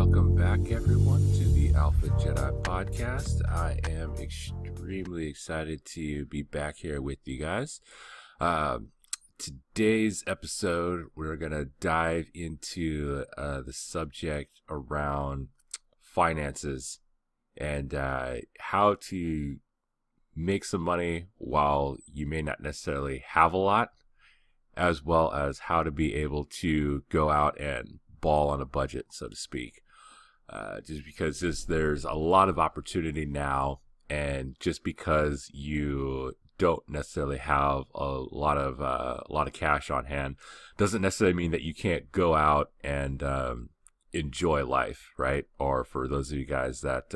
Welcome back, everyone, to the Alpha Jedi Podcast. I am extremely excited to be back here with you guys. Today's episode, we're going to dive into the subject around finances and how to make some money while you may not necessarily have a lot, as well as how to be able to go out and ball on a budget, so to speak. Just because there's a lot of opportunity now, and just because you don't necessarily have a lot of cash on hand doesn't necessarily mean that you can't go out and enjoy life, right? Or for those of you guys that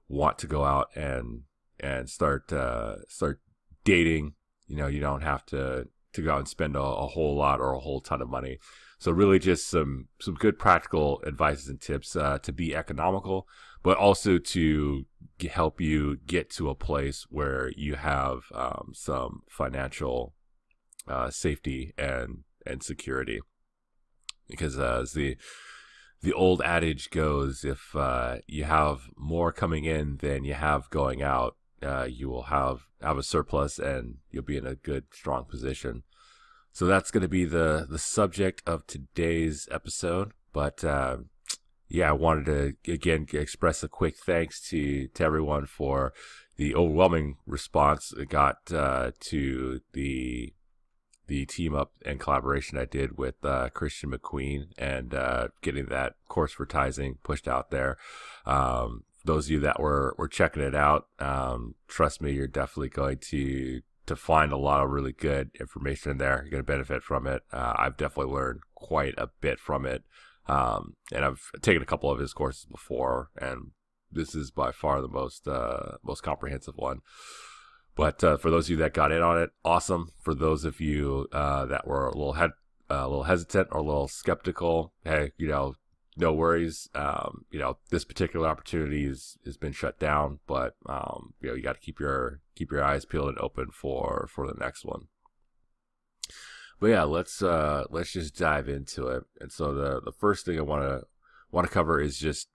want to go out and start dating, you don't have to go out and spend a whole lot or a whole ton of money. So really just some good practical advice and tips to be economical, but also to help you get to a place where you have some financial safety and security. Because as the old adage goes, if you have more coming in than you have going out, you will have a surplus and you'll be in a good, strong position. So that's going to be the subject of today's episode. But I wanted to, again, express a quick thanks to everyone for the overwhelming response it got to the team up and collaboration I did with Christian McQueen and getting that course for Tizing pushed out there. Those of you that were checking it out, trust me, you're definitely going to find a lot of really good information in there. You're going to benefit from it. I've definitely learned quite a bit from it. And I've taken a couple of his courses before, and this is by far the most comprehensive one. But for those of you that got in on it, awesome. For those of you that were a little hesitant or a little skeptical, hey, no worries. This particular opportunity has been shut down, but you got to keep your eyes peeled and open for the next one. But yeah, let's just dive into it. And so the first thing I want to cover is just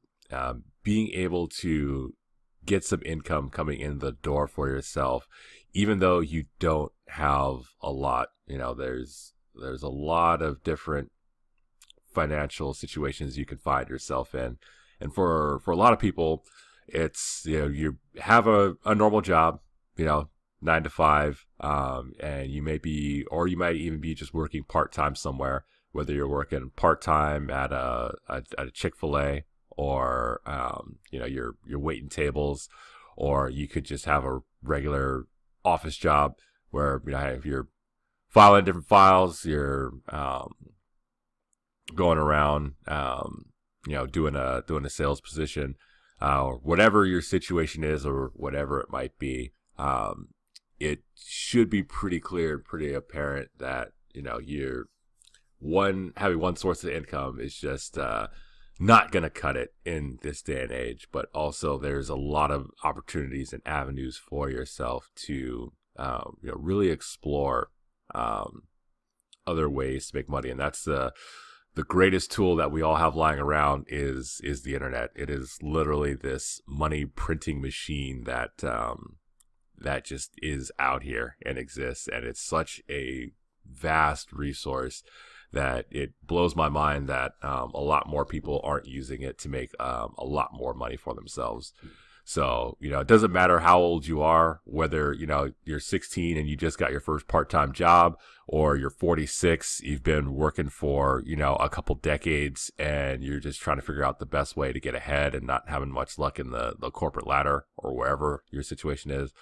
being able to get some income coming in the door for yourself, even though you don't have a lot. There's a lot of different financial situations you can find yourself in, and for a lot of people, it's you have a normal job, 9 to 5, and you might even be just working part-time somewhere, whether you're working part-time at a Chick-fil-A or you're waiting tables, or you could just have a regular office job where if you're filing different files, you're going around, doing a sales position, or whatever your situation is, or whatever it might be. It should be pretty clear and pretty apparent that you're having one source of income is just not going to cut it in this day and age. But also, there's a lot of opportunities and avenues for yourself to really explore other ways to make money, and that's the greatest tool that we all have lying around is the internet. It is literally this money printing machine that just is out here and exists. And it's such a vast resource that it blows my mind that a lot more people aren't using it to make a lot more money for themselves. So, it doesn't matter how old you are, whether, you're 16 and you just got your first part-time job, or you're 46, you've been working for, a couple decades, and you're just trying to figure out the best way to get ahead and not having much luck in the corporate ladder or wherever your situation is.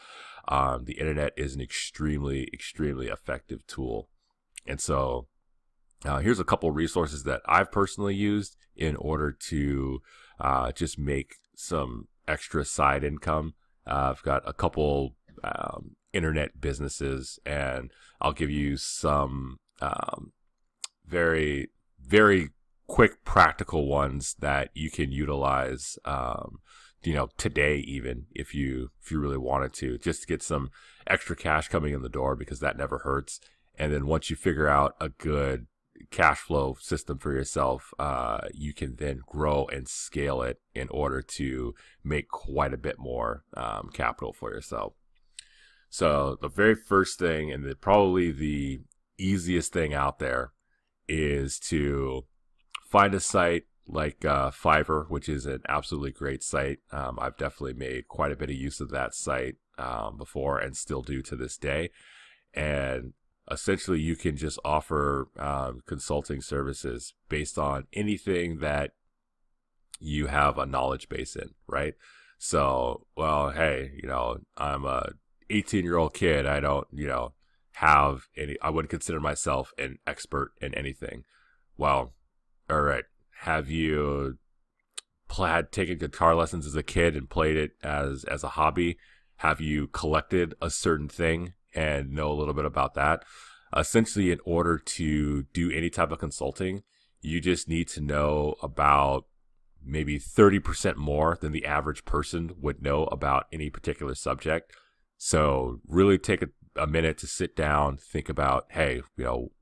The internet is an extremely, extremely effective tool. And so here's a couple resources that I've personally used in order to just make some extra side income. I've got a couple internet businesses, and I'll give you some very, very quick practical ones that you can utilize today, even if you really wanted to, just to get some extra cash coming in the door, because that never hurts. And then once you figure out a good cash flow system for yourself, you can then grow and scale it in order to make quite a bit more capital for yourself. So the very first thing, and probably the easiest thing out there, is to find a site like Fiverr, which is an absolutely great site. I've definitely made quite a bit of use of that site before and still do to this day. And essentially, you can just offer consulting services based on anything that you have a knowledge base in, right? So, well, hey, I'm a 18-year-old kid. I don't, have any, I wouldn't consider myself an expert in anything. Well, all right. Have you taken guitar lessons as a kid and played it as a hobby? Have you collected a certain thing and know a little bit about that? Essentially, in order to do any type of consulting, you just need to know about maybe 30% more than the average person would know about any particular subject. So really take a minute to sit down, think about, hey,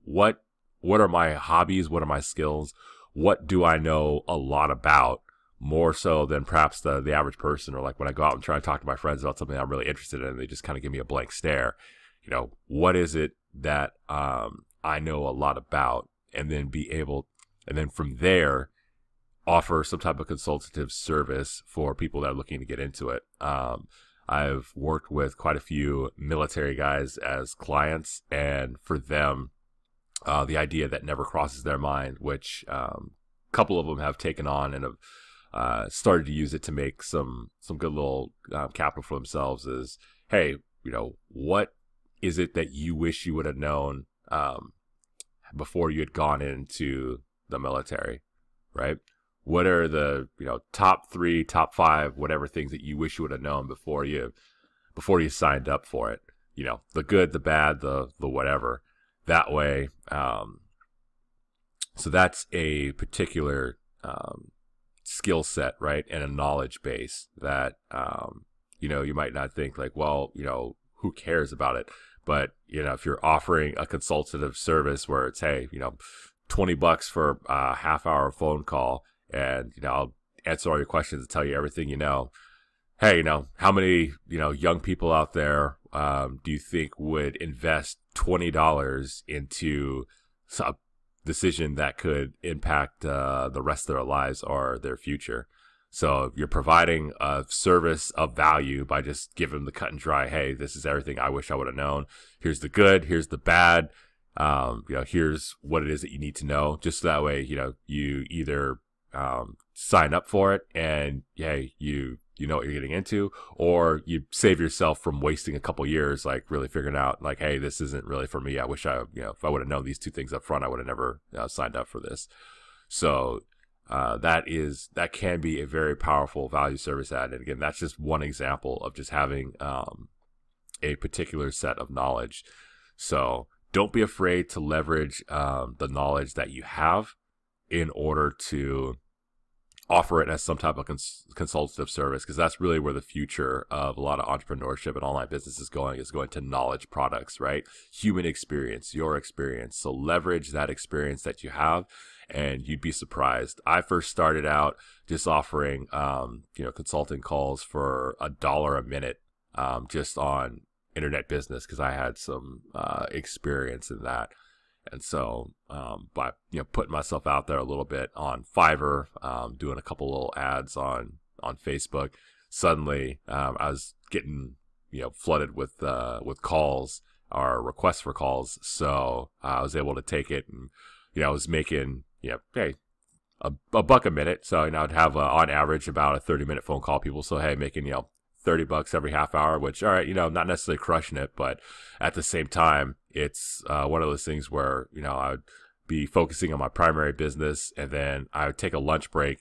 what are my hobbies? What are my skills? What do I know a lot about, more so than perhaps the average person? Or like when I go out and try and talk to my friends about something I'm really interested in, they just kind of give me a blank stare. What is it that I know a lot about? And then from there, offer some type of consultative service for people that are looking to get into it. I've worked with quite a few military guys as clients, and for them, the idea that never crosses their mind, which a couple of them have taken on and have started to use it to make some good little capital for themselves, is, hey, what is it that you wish you would have known before you had gone into the military, right? What are the top 3, top 5, whatever things that you wish you would have known before you signed up for it? The good, the bad, the whatever. That way, so that's a particular skill set, right, and a knowledge base that you might not think like, well, who cares about it? But if you're offering a consultative service where it's, hey, $20 for a half-hour phone call, and I'll answer all your questions and tell you everything you know. Hey, how many young people out there do you think would invest $20 into a decision that could impact the rest of their lives or their future? So you're providing a service of value by just giving them the cut and dry, hey, this is everything I wish I would have known. Here's the good, here's the bad. Here's what it is that you need to know. Just so that way, you either sign up for it and, hey, you know what you're getting into, or you save yourself from wasting a couple years, like really figuring out like, hey, this isn't really for me. I wish if I would have known these 2 things up front, I would have never signed up for this. So that can be a very powerful value service add. And again, that's just one example of just having a particular set of knowledge. So don't be afraid to leverage the knowledge that you have in order to offer it as some type of consultative service, because that's really where the future of a lot of entrepreneurship and online business is going to knowledge products, right? Human experience, your experience. So leverage that experience that you have, and you'd be surprised. I first started out just offering, consulting calls for $1 a minute, just on internet business, because I had some experience in that. And so by putting myself out there a little bit on Fiverr, doing a couple little ads on Facebook, suddenly I was getting flooded with calls or requests for calls. So I was able to take it, and I was making hey, a $1 a minute. So I'd have on average about a 30-minute phone call people. So hey, making $30 every half hour, which, all right, not necessarily crushing it, but at the same time, it's one of those things where, I would be focusing on my primary business, and then I would take a lunch break,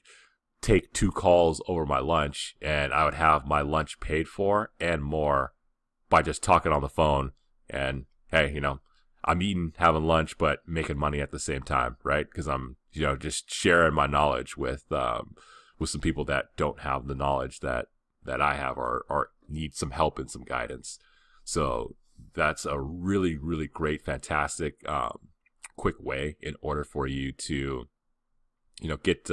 take 2 calls over my lunch, and I would have my lunch paid for and more by just talking on the phone. And hey, I'm eating, having lunch, but making money at the same time, right? Because I'm, just sharing my knowledge with some people that don't have the knowledge that I have, or need some help and some guidance. So that's a really, really great, fantastic quick way in order for you to, get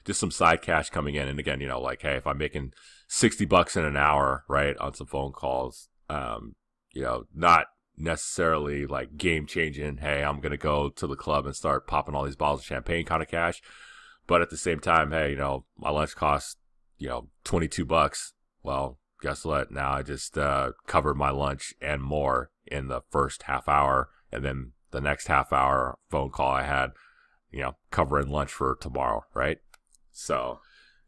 just some side cash coming in. And again, like, hey, if I'm making $60 in an hour, right, on some phone calls, not necessarily like game changing, hey, I'm going to go to the club and start popping all these bottles of champagne kind of cash. But at the same time, hey, my lunch costs, $22. Well, guess what? Now I just covered my lunch and more in the first half hour. And then the next half hour phone call I had, covering lunch for tomorrow, right? So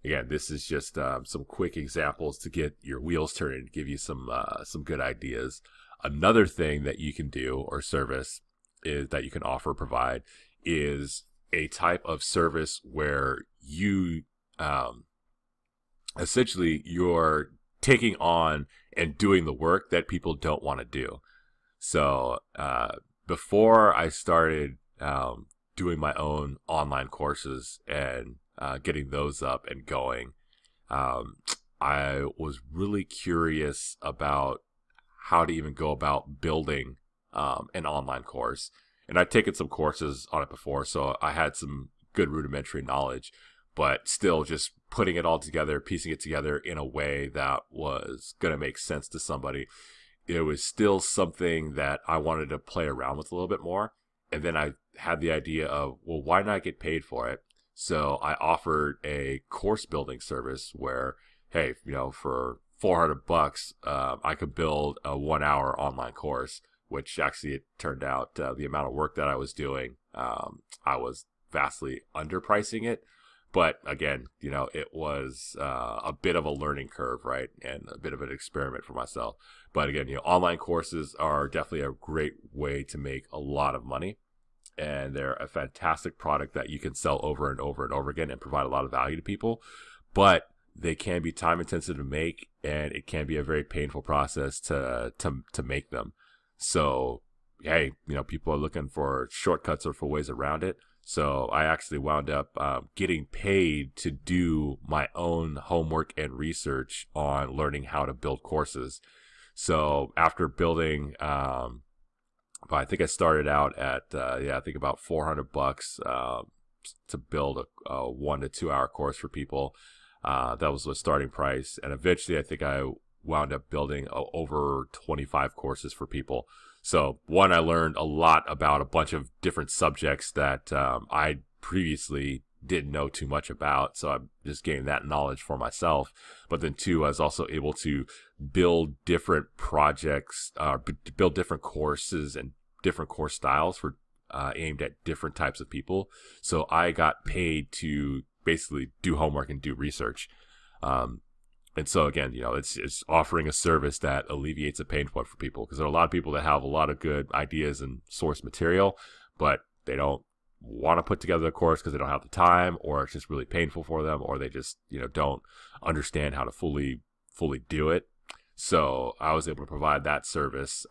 again, this is just some quick examples to get your wheels turning, to give you some good ideas. Another thing that you can do, or service, is that you can provide is a type of service where you essentially you're taking on and doing the work that people don't want to do. So before I started doing my own online courses and getting those up and going, I was really curious about how to even go about building an online course. And I'd taken some courses on it before, so I had some good rudimentary knowledge, but still just putting it all together, piecing it together in a way that was going to make sense to somebody. It was still something that I wanted to play around with a little bit more. And then I had the idea of, well, why not get paid for it? So I offered a course building service where, hey, for $400, I could build a 1-hour online course, which actually it turned out the amount of work that I was doing, I was vastly underpricing it. But again, it was a bit of a learning curve, right? And a bit of an experiment for myself. But again, online courses are definitely a great way to make a lot of money. And they're a fantastic product that you can sell over and over and over again and provide a lot of value to people. But they can be time intensive to make, and it can be a very painful process to make them. So, hey, people are looking for shortcuts or for ways around it. So I actually wound up getting paid to do my own homework and research on learning how to build courses. So after building, I think I started out at, I think about $400 to build a 1 to 2 hour course for people. That was the starting price. And eventually I think I wound up building over 25 courses for people. So one, I learned a lot about a bunch of different subjects that I previously didn't know too much about. So I'm just gaining that knowledge for myself. But then two, I was also able to build different projects, build different courses and different course styles for aimed at different types of people. So I got paid to basically do homework and do research. And so again, it's offering a service that alleviates a pain point for people, because there are a lot of people that have a lot of good ideas and source material, but they don't want to put together a course because they don't have the time, or it's just really painful for them, or they just, don't understand how to fully do it. So I was able to provide that service,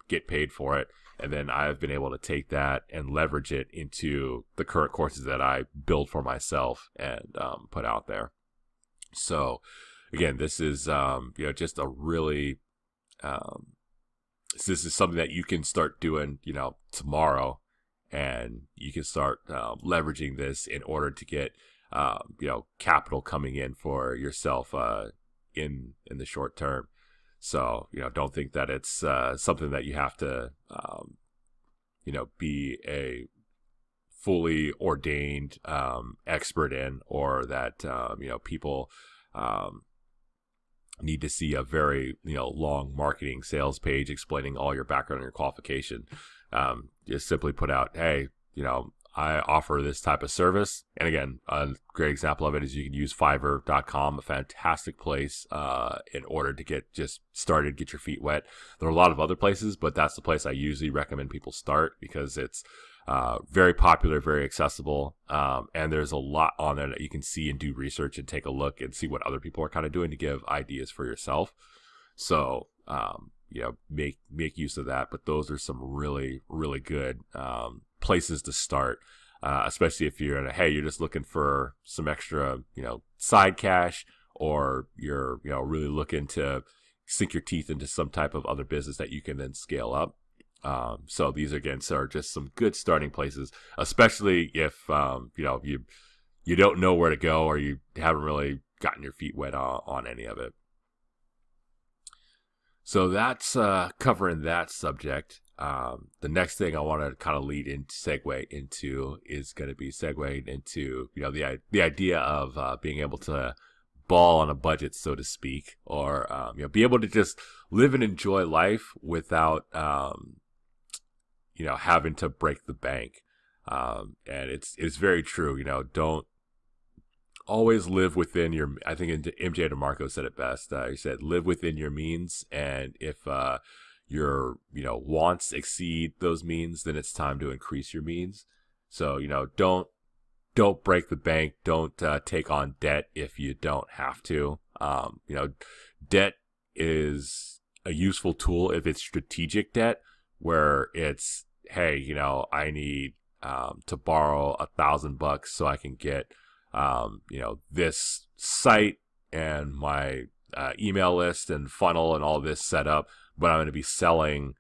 get paid for it. And then I've been able to take that and leverage it into the current courses that I build for myself and put out there. So again, this is, just a really, this is something that you can start doing, tomorrow, and you can start leveraging this in order to get, capital coming in for yourself in the short term. So, don't think that it's something that you have to, be a fully ordained expert in, or that, people need to see a very, long marketing sales page explaining all your background and your qualification. Just simply put out, hey, I offer this type of service. And again, a great example of it is you can use Fiverr.com, a fantastic place in order to get just started, get your feet wet. There are a lot of other places, but that's the place I usually recommend people start, because it's very popular, very accessible, and there's a lot on there that you can see and do research and take a look and see what other people are kind of doing to give ideas for yourself. So, make use of that. But those are some really, really good places to start, especially if you're you're just looking for some extra, side cash, or you're, really looking to sink your teeth into some type of other business that you can then scale up. So these again are just some good starting places, especially if you don't know where to go or you haven't really gotten your feet wet on any of it. So that's covering that subject. The next thing I want to kind of segue into is going to be segueing into the idea of being able to ball on a budget, so to speak, or be able to just live and enjoy life without having to break the bank. And it's very true. Don't always live within your. I think MJ DeMarco said it best. He said, "Live within your means, and if your wants exceed those means, then it's time to increase your means." So don't break the bank. Don't take on debt if you don't have to. Debt is a useful tool if it's strategic debt, where it's, hey, I need to borrow $1,000 so I can get this site and my email list and funnel and all this set up, but I'm going to be selling,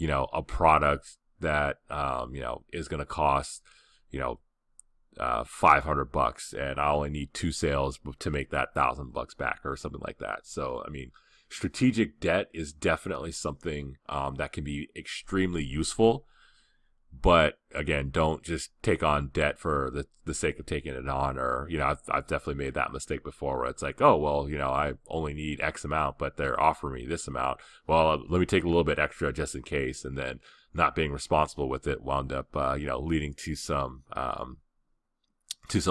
a product that is going to cost, $500, and I only need 2 sales to make that $1,000 back or something like that. So, I mean, strategic debt is definitely something that can be extremely useful. But again, don't just take on debt for the sake of taking it on. Or, I've definitely made that mistake before where it's like, oh, well, I only need X amount, but they're offering me this amount. Well, let me take a little bit extra just in case. And then not being responsible with it wound up, leading to some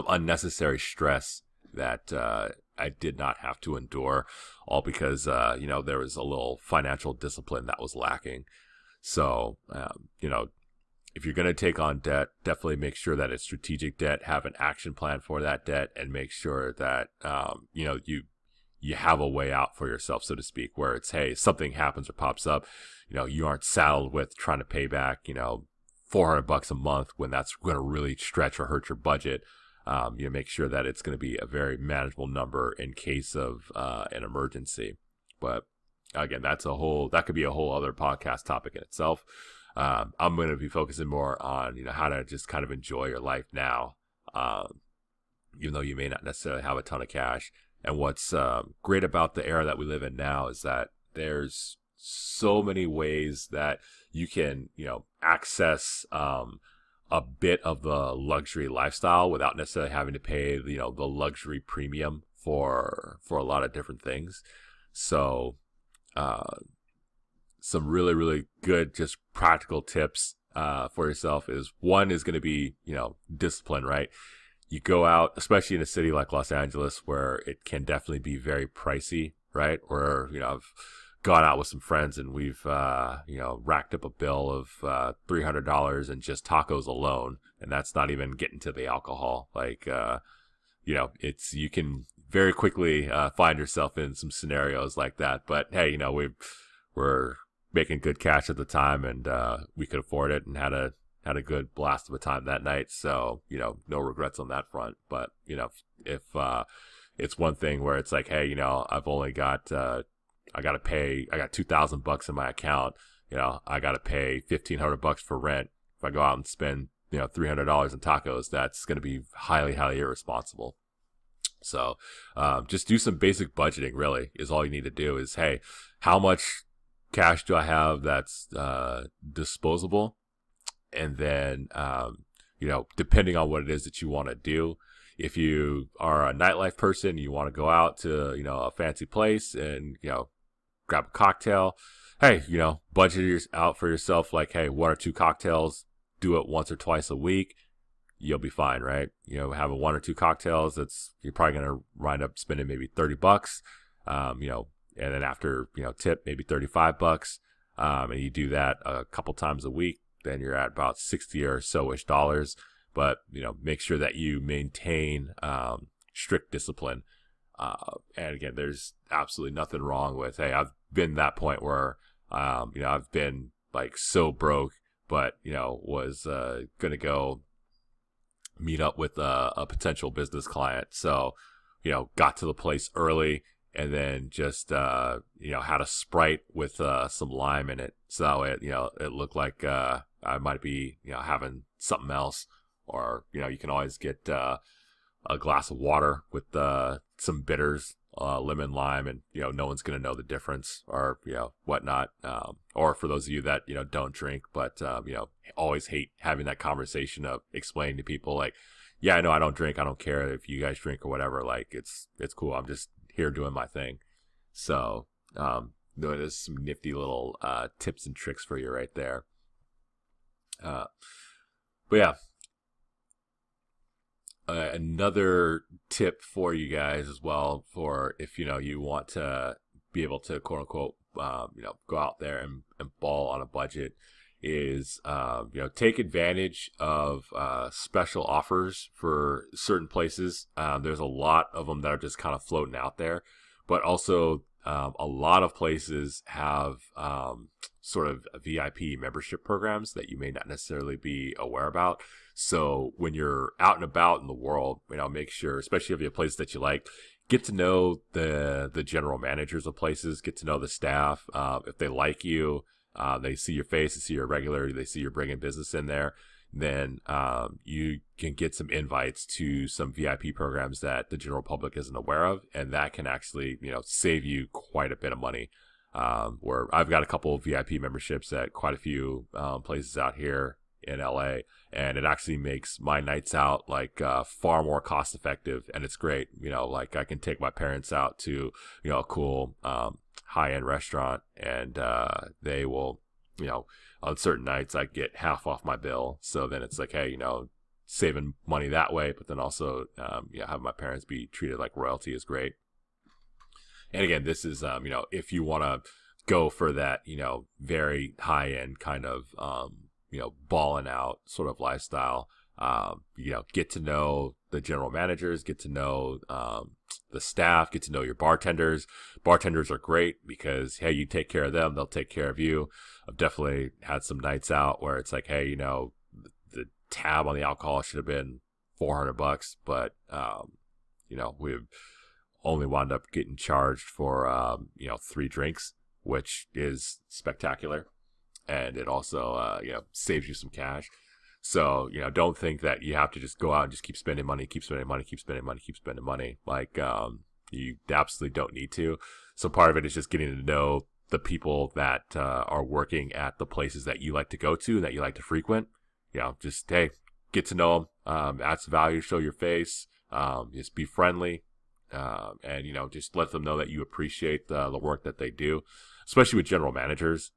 unnecessary stress that I did not have to endure, all because, there was a little financial discipline that was lacking. So, if you're going to take on debt, definitely make sure that it's strategic debt, have an action plan for that debt, and make sure that, you have a way out for yourself, so to speak, where it's, hey, something happens or pops up, you aren't saddled with trying to pay back, $400 a month when that's going to really stretch or hurt your budget. Make sure that it's going to be a very manageable number in case of an emergency. But again, that could be a whole other podcast topic in itself. I'm going to be focusing more on, how to just kind of enjoy your life now, even though you may not necessarily have a ton of cash. And what's great about the era that we live in now is that there's so many ways that you can, access a bit of the luxury lifestyle without necessarily having to pay, the luxury premium for a lot of different things. So, some really, really good, just practical tips for yourself is one is going to be, discipline, right? You go out, especially in a city like Los Angeles, where it can definitely be very pricey, right? Or, I've gone out with some friends and we've, racked up a bill of $300 in just tacos alone. And that's not even getting to the alcohol. Like, you can very quickly find yourself in some scenarios like that. But hey, we're making good cash at the time, and we could afford it and had a good blast of a time that night. So, no regrets on that front. But, if it's one thing where it's like, hey, I've only got, I got $2,000 in my account, I got to pay $1,500 for rent. If I go out and spend, $300 in tacos, that's going to be highly, highly irresponsible. So, just do some basic budgeting, really, is all you need to do is, hey, how much cash do I have that's disposable? And then, depending on what it is that you want to do, if you are a nightlife person, you want to go out to, a fancy place and, grab a cocktail, hey, budget out for yourself, like, hey, 1 or 2 cocktails, do it once or twice a week. You'll be fine, right? Having 1 or 2 cocktails, you're probably going to wind up spending maybe $30, and then after, tip, maybe $35, and you do that a couple times a week, then you're at about 60 or so-ish dollars. But, make sure that you maintain strict discipline. And again, there's absolutely nothing wrong with, hey, I've been that point where, I've been like so broke, but, was going to go meet up with a potential business client. So, got to the place early and then just had a Sprite with some lime in it, so that way it looked like I might be having something else. Or you can always get a glass of water with some bitters, lemon, lime, and no one's gonna know the difference, or whatnot. Or for those of you that don't drink, but always hate having that conversation of explaining to people like, yeah, I know I don't drink, I don't care if you guys drink or whatever. Like it's cool. I'm just here doing my thing. So there's some nifty little tips and tricks for you right there. But yeah. Another tip for you guys as well, for if you want to be able to quote unquote go out there and ball on a budget, is take advantage of special offers for certain places. There's a lot of them that are just kind of floating out there, but also a lot of places have sort of VIP membership programs that you may not necessarily be aware about. So when you're out and about in the world, make sure, especially if you have places that you like, get to know the general managers of places, get to know the staff. If they like you, they see your face, they see you're regular, they see you're bringing business in there, then you can get some invites to some VIP programs that the general public isn't aware of, and that can actually save you quite a bit of money. Where I've got a couple of VIP memberships at quite a few places out here in LA, and it actually makes my nights out like far more cost effective, and it's great. Like I can take my parents out to a cool high-end restaurant, and they will on certain nights I get half off my bill. So then it's like, hey, saving money that way, but then also having my parents be treated like royalty is great. And again, this is if you want to go for that very high-end kind of balling out sort of lifestyle, get to know the general managers, get to know the staff, get to know your bartenders. Bartenders are great because, hey, you take care of them, they'll take care of you. I've definitely had some nights out where it's like, hey, the tab on the alcohol should have been $400, but we've only wound up getting charged for 3 drinks, which is spectacular. And it also saves you some cash. So don't think that you have to just go out and just keep spending money. Like you absolutely don't need to. So part of it is just getting to know the people that are working at the places that you like to go to and that you like to frequent. Just hey, get to know them, add some value, show your face, just be friendly, and just let them know that you appreciate the work that they do, especially with general managers.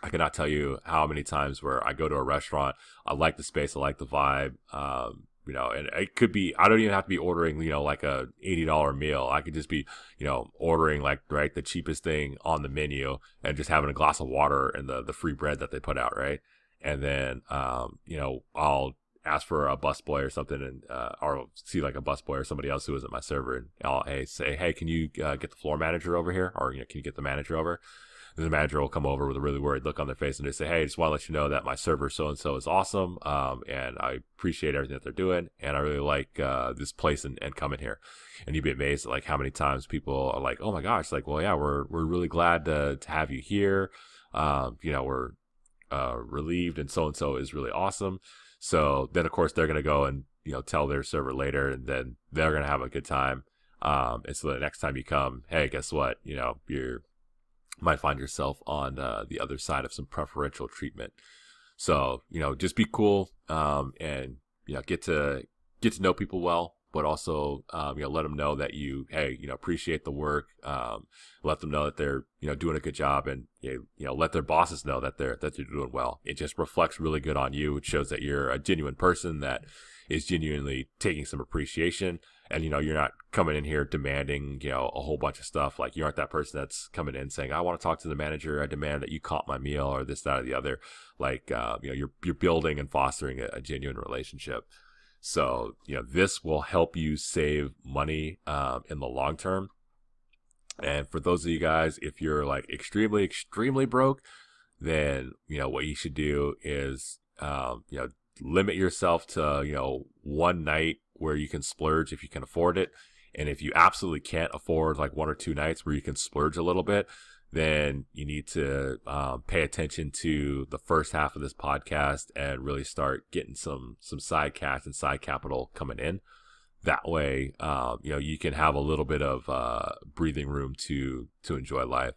I cannot tell you how many times where I go to a restaurant, I like the space, I like the vibe, and it could be, I don't even have to be ordering, like a $80 meal. I could just be, ordering like, right, the cheapest thing on the menu and just having a glass of water and the free bread that they put out, right? And then, I'll ask for a busboy or something, and or see like a busboy or somebody else who isn't my server, and I'll say, hey, can you get the floor manager over here? Or, can you get the manager over? And the manager will come over with a really worried look on their face and they say, hey, I just want to let you know that my server so-and-so is awesome, and I appreciate everything that they're doing, and I really like this place and coming here. And you'd be amazed at like how many times people are like, oh my gosh, like, well, yeah, we're really glad to have you here. We're relieved, and so-and-so is really awesome. So then, of course, they're going to go and, tell their server later, and then they're going to have a good time. And so the next time you come, hey, guess what? You're might find yourself on the other side of some preferential treatment. So, just be cool, and, get to know people well, but also, let them know that you, hey, appreciate the work. Let them know that they're, doing a good job, and, let their bosses know that they're doing well. It just reflects really good on you. It shows that you're a genuine person that is genuinely taking some appreciation. And, you're not coming in here demanding, a whole bunch of stuff. Like, you aren't that person that's coming in saying, I want to talk to the manager. I demand that you comp my meal, or this, that, or the other. Like, you're building and fostering a genuine relationship. So, this will help you save money in the long term. And for those of you guys, if you're like extremely, extremely broke, then, what you should do is, limit yourself to, one night where you can splurge if you can afford it. And if you absolutely can't afford like 1 or 2 nights where you can splurge a little bit, then you need to pay attention to the first half of this podcast and really start getting some side cash and side capital coming in. That way, you can have a little bit of breathing room to enjoy life.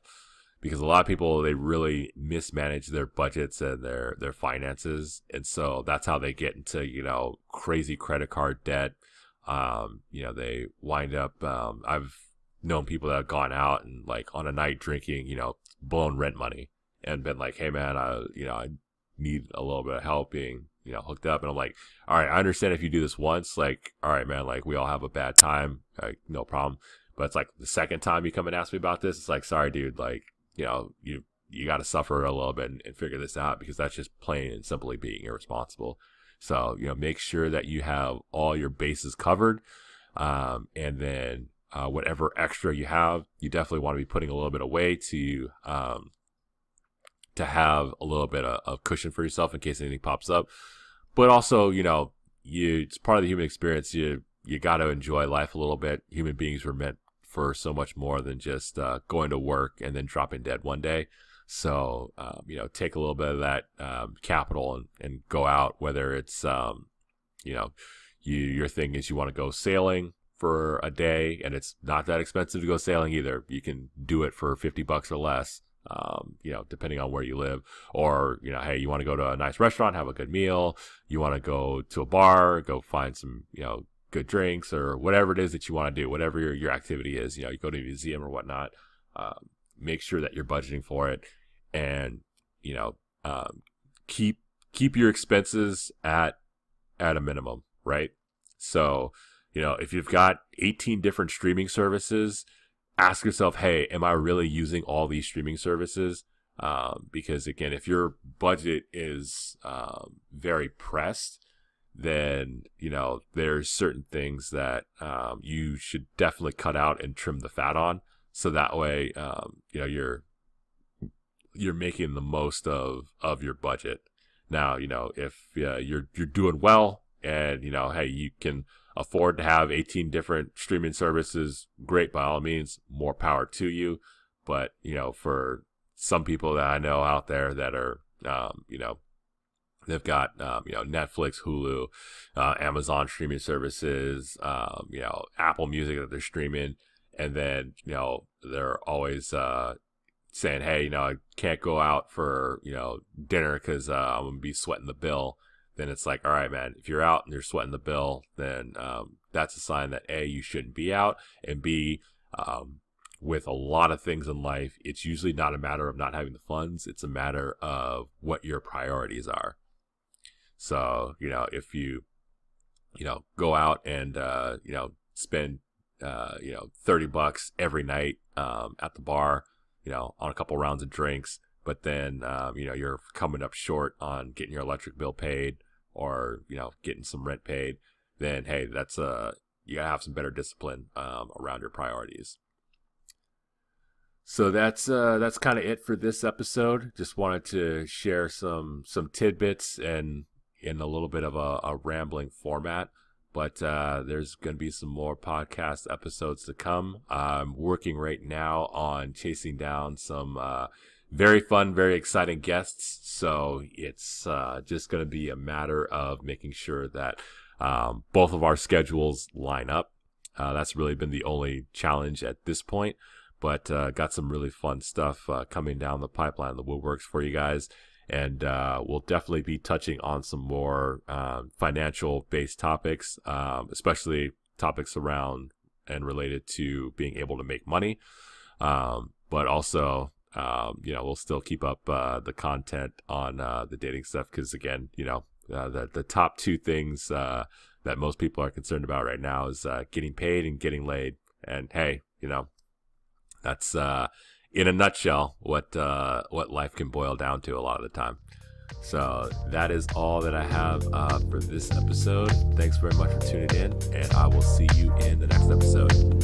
Because a lot of people, they really mismanage their budgets and their finances. And so that's how they get into, crazy credit card debt. They wind up, I've known people that have gone out and like on a night drinking, blown rent money and been like, hey man, I need a little bit of help being, hooked up. And I'm like, all right, I understand if you do this once, like, all right, man, like we all have a bad time, like, no problem. But it's like the second time you come and ask me about this, it's like, sorry, dude, like, you got to suffer a little bit and figure this out, because that's just plain and simply being irresponsible. So, make sure that you have all your bases covered. And then whatever extra you have, you definitely want to be putting a little bit away to have a little bit of cushion for yourself in case anything pops up. But also, it's part of the human experience. You got to enjoy life a little bit. Human beings were meant for so much more than just going to work and then dropping dead one day. So, take a little bit of that capital and go out, whether it's, your thing is you want to go sailing for a day, and it's not that expensive to go sailing either. You can do it for $50 or less, depending on where you live. Or, hey, you want to go to a nice restaurant, have a good meal. You want to go to a bar, go find some, good drinks, or whatever it is that you want to do, whatever your activity is. You go to a museum or whatnot. Make sure that you're budgeting for it, and keep your expenses at a minimum, right? So if you've got 18 different streaming services, ask yourself, hey, am I really using all these streaming services? Because again, if your budget is very pressed, then there's certain things that you should definitely cut out and trim the fat on. So that way, you're making the most of your budget. Now, if you're doing well and, hey, you can afford to have 18 different streaming services, great, by all means, more power to you. But, for some people that I know out there that are, they've got, Netflix, Hulu, Amazon streaming services, Apple Music that they're streaming. And then, they're always saying, hey, I can't go out for, dinner because I'm going to be sweating the bill. Then it's like, all right, man, if you're out and you're sweating the bill, then that's a sign that A, you shouldn't be out, and B, with a lot of things in life, it's usually not a matter of not having the funds. It's a matter of what your priorities are. So, if you, go out and, spend, $30 every night at the bar, on a couple rounds of drinks, but then, you're coming up short on getting your electric bill paid or, getting some rent paid, then, hey, that's you gotta have some better discipline around your priorities. So that's kind of it for this episode. Just wanted to share some tidbits and in a little bit of a rambling format. But there's going to be some more podcast episodes to come. I'm working right now on chasing down some very fun, very exciting guests. So it's just going to be a matter of making sure that both of our schedules line up. That's really been the only challenge at this point. But got some really fun stuff coming down the pipeline, the woodworks for you guys. And we'll definitely be touching on some more financial-based topics, especially topics around and related to being able to make money. But also, we'll still keep up the content on the dating stuff because, again, the top two things that most people are concerned about right now is getting paid and getting laid. And, hey, that's in a nutshell what life can boil down to a lot of the time. So that is all that I have for this episode. Thanks very much for tuning in, and I will see you in the next episode.